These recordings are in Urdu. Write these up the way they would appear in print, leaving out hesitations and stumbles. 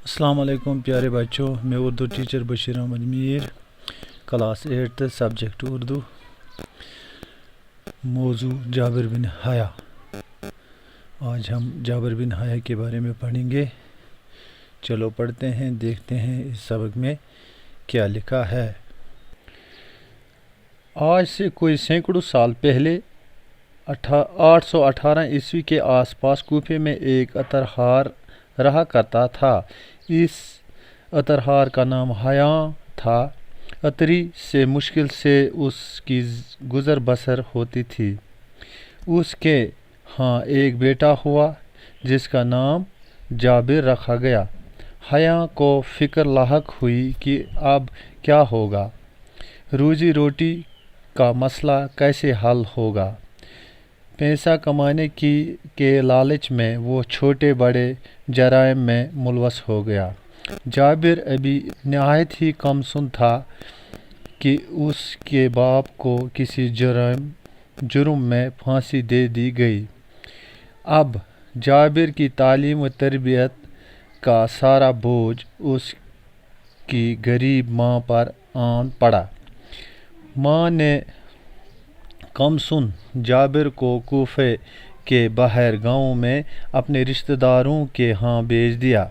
السلام علیکم پیارے بچوں، میں اردو ٹیچر بشیر احمد میر، کلاس 8 سبجیکٹ اردو، موضوع جابر بن حیا۔ آج ہم جابر بن حیا کے بارے میں پڑھیں گے۔ چلو پڑھتے ہیں، دیکھتے ہیں اس سبق میں کیا لکھا ہے۔ آج سے کوئی سینکڑوں سال پہلے 818 عیسوی کے آس پاس کوفے میں ایک عطرہار رہا کرتا تھا۔ اس عطرہار کا نام حیا تھا۔ عطری سے مشکل سے اس کی گزر بسر ہوتی تھی۔ اس کے ہاں ایک بیٹا ہوا جس کا نام جابر رکھا گیا۔ حیا کو فکر لاحق ہوئی کہ اب کیا ہوگا، روزی روٹی کا مسئلہ کیسے حل ہوگا۔ پیسہ کمانے کے لالچ میں وہ چھوٹے بڑے جرائم میں ملوث ہو گیا۔ جابر ابھی نہایت ہی کم سن تھا کہ اس کے باپ کو کسی جرم میں پھانسی دے دی گئی۔ اب جابر کی تعلیم و تربیت کا سارا بوجھ اس کی غریب ماں پر آن پڑا۔ ماں نے کم سن جابر کو کوفے کے باہر گاؤں میں اپنے رشتہ داروں کے ہاں بھیج دیا۔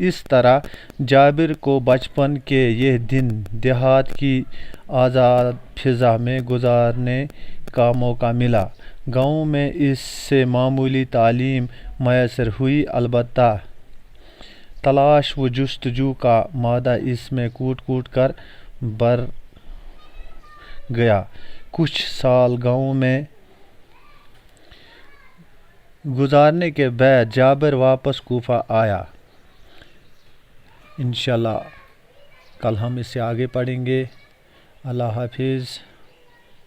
اس طرح جابر کو بچپن کے یہ دن دیہات کی آزاد فضا میں گزارنے کا موقع ملا۔ گاؤں میں اس سے معمولی تعلیم میسر ہوئی، البتہ تلاش و جستجو کا مادہ اس میں کوٹ کوٹ کر بھر گیا۔ کچھ سال گاؤں میں گزارنے کے بعد جابر واپس کوفہ آیا۔ انشاءاللہ کل ہم اس سے آگے پڑھیں گے۔ اللہ حافظ۔